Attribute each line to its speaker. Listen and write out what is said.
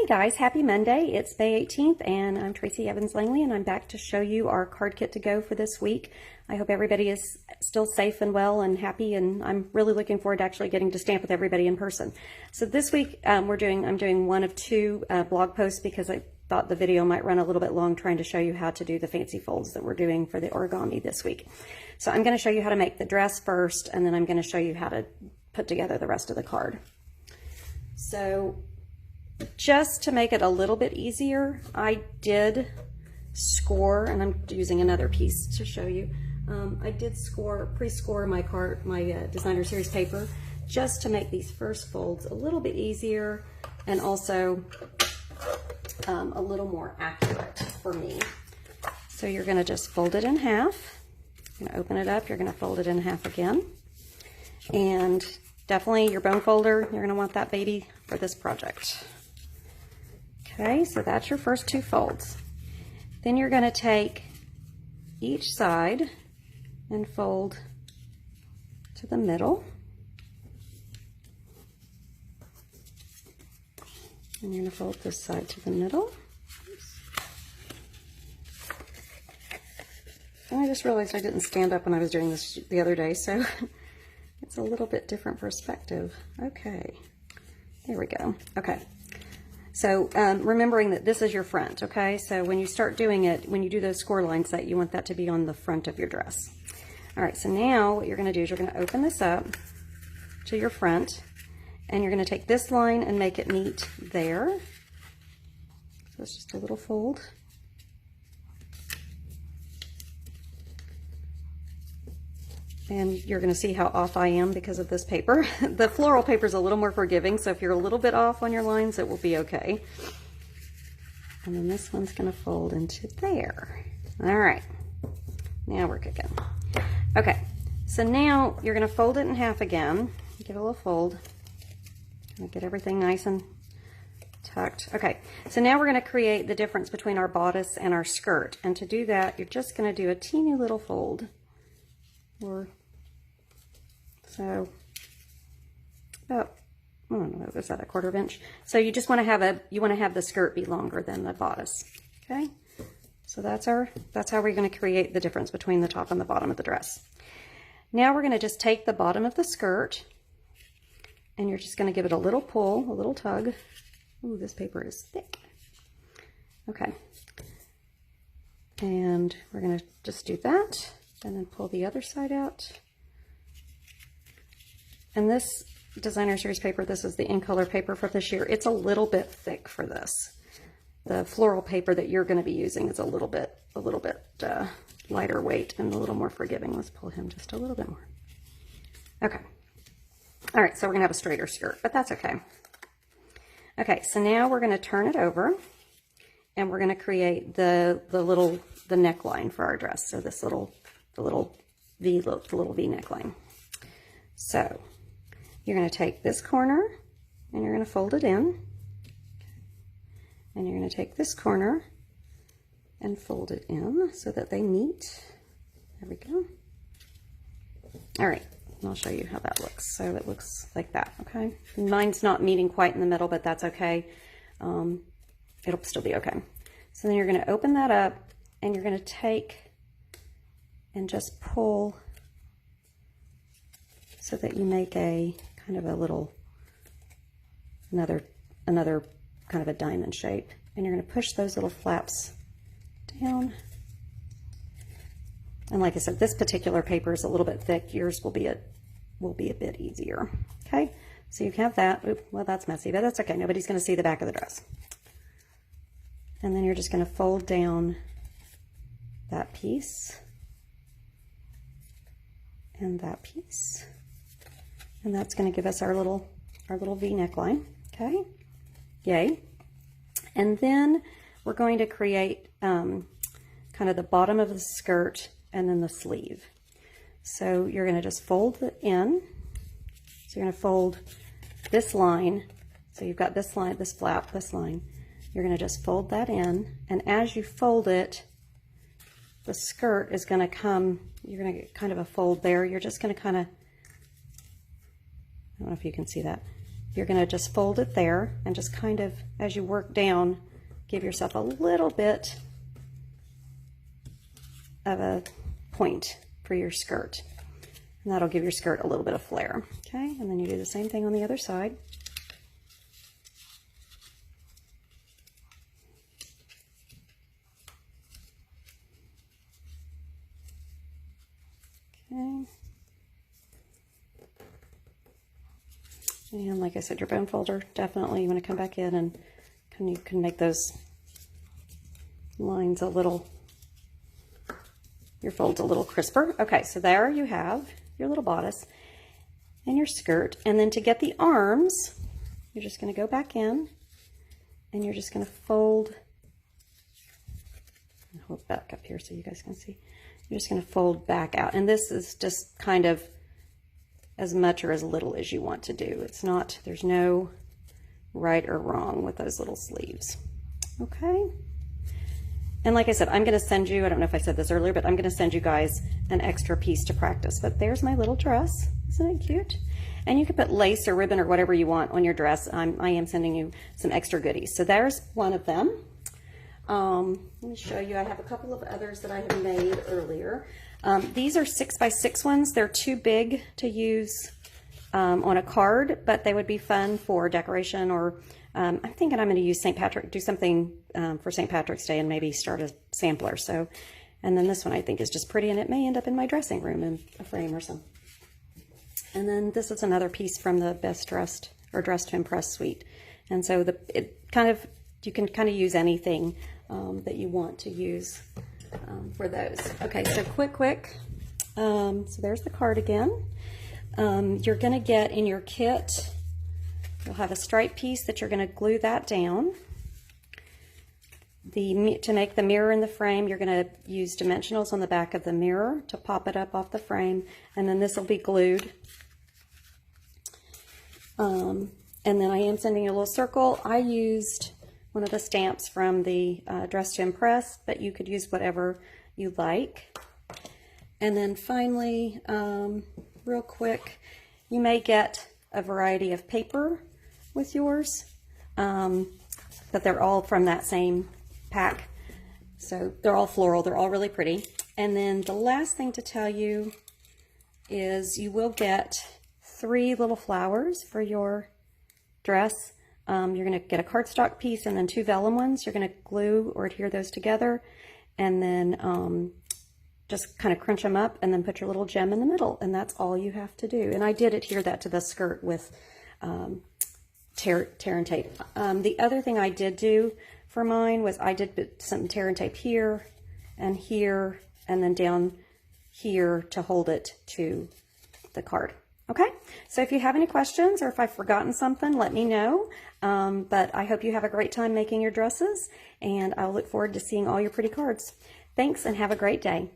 Speaker 1: Hey guys, happy Monday. It's May 18th and I'm Tracy Evans Langley and I'm back to show you our card kit to go for this week. I hope everybody is still safe and well and happy, and I'm really looking forward to actually getting to stamp with everybody in person. So this week I'm doing one of two blog posts because I thought the video might run a little bit long trying to show you how to do the fancy folds that we're doing for the origami this week. So I'm going to show you how to make the dress first, and then I'm going to show you how to put together the rest of the card. So just to make it a little bit easier, I did score, and I'm using another piece to show you. I did pre-score my designer series paper just to make these first folds a little bit easier and also a little more accurate for me. So you're going to just fold it in half. You're going to open it up. You're going to fold it in half again. And definitely your bone folder, you're going to want that baby for this project. Okay, so that's your first two folds. Then you're going to take each side and fold to the middle. And you're going to fold this side to the middle. And I just realized I didn't stand up when I was doing this the other day, so it's a little bit different perspective. Okay, there we go. Okay. So remembering that this is your front, okay? So when you start doing it, when you do those score line set, you want that to be on the front of your dress. All right, so now what you're gonna do is you're gonna open this up to your front, and you're gonna take this line and make it meet there. So it's just a little fold. And you're going to see how off I am because of this paper. The floral paper is a little more forgiving, so if you're a little bit off on your lines, it will be okay. And then this one's going to fold into there. All right, now we're cooking. Okay, so now you're going to fold it in half again. Give it a little fold. Get everything nice and tucked. Okay, so now we're going to create the difference between our bodice and our skirt. And to do that, you're just going to do a teeny little fold. Or so about, I don't know, was that a 1/4 inch? So you just want to have the skirt be longer than the bodice. Okay, so that's how we're going to create the difference between the top and the bottom of the dress. Now we're going to just take the bottom of the skirt, and you're just going to give it a little pull, a little tug. Ooh, this paper is thick. Okay, and we're going to just do that. And then pull the other side out. And this designer series paper, this is the in color paper for this year. It's a little bit thick for this. The floral paper that you're going to be using is a little bit lighter weight and a little more forgiving. Let's pull him just a little bit more. Okay. All right, so we're going to have a straighter skirt, but that's okay. Okay, so now we're going to turn it over, and we're going to create the neckline for our dress. So this little V neckline. So you're going to take this corner and you're going to fold it in, and you're going to take this corner and fold it in so that they meet. There we go. All right, and I'll show you how that looks. So it looks like that. Okay, mine's not meeting quite in the middle, but that's okay. It'll still be okay. So then you're going to open that up, and you're going to take and just pull so that you make a kind of a little, another kind of a diamond shape. And you're going to push those little flaps down. And like I said, this particular paper is a little bit thick. Yours will be a bit easier. Okay, so you have that. Oop, well, that's messy, but that's okay. Nobody's going to see the back of the dress. And then you're just going to fold down that piece and that piece, and that's going to give us our little V neckline. Okay, yay. And then we're going to create kind of the bottom of the skirt and then the sleeve. So you're going to just fold it in. So you're going to fold this line. So you've got this line, this flap, this line. You're going to just fold that in, and as you fold it, the skirt is going to come, you're going to get kind of a fold there. You're just going to kind of, I don't know if you can see that. you're going to just fold it there and just kind of, as you work down, give yourself a little bit of a point for your skirt. And that'll give your skirt a little bit of flare. Okay, and then you do the same thing on the other side. Okay. And like I said, your bone folder, definitely you want to come back in and you can make those lines a little, your folds a little crisper. Okay, so there you have your little bodice and your skirt. And then to get the arms, you're just going to go back in and you're just going to fold. Hold it back up here so you guys can see. You're just going to fold back out. And this is just kind of as much or as little as you want to do. It's not, there's no right or wrong with those little sleeves. Okay. And like I said, I'm going to send you, I don't know if I said this earlier, but I'm going to send you guys an extra piece to practice. But there's my little dress. Isn't it cute? And you can put lace or ribbon or whatever you want on your dress. I am sending you some extra goodies. So there's one of them. Let me show you. I have a couple of others that I have made earlier. These are 6x6 ones. They're too big to use on a card, but they would be fun for decoration, or I'm thinking I'm going to use do something for St. Patrick's Day and maybe start a sampler. So, and then this one I think is just pretty, and it may end up in my dressing room in a frame or something. And then this is another piece from the Best Dressed or Dressed to Impress suite. And so you can kind of use anything that you want to use for those. Okay, so quick. So there's the cardigan. You're going to get in your kit, you'll have a stripe piece that you're going to glue that down. To make the mirror in the frame, you're going to use dimensionals on the back of the mirror to pop it up off the frame, and then this will be glued. And then I am sending you a little circle. I used one of the stamps from the Dress to Impress, but you could use whatever you like. And then finally, real quick, you may get a variety of paper with yours, but they're all from that same pack. So they're all floral, they're all really pretty. And then the last thing to tell you is you will get 3 little flowers for your dress. You're going to get a cardstock piece and then 2 vellum ones. You're going to glue or adhere those together, and then just kind of crunch them up and then put your little gem in the middle, and that's all you have to do. And I did adhere that to the skirt with tear and tape. The other thing I did do for mine was I did put some tear and tape here, and then down here to hold it to the card. Okay, so if you have any questions or if I've forgotten something, let me know. But I hope you have a great time making your dresses, and I'll look forward to seeing all your pretty cards. Thanks, and have a great day.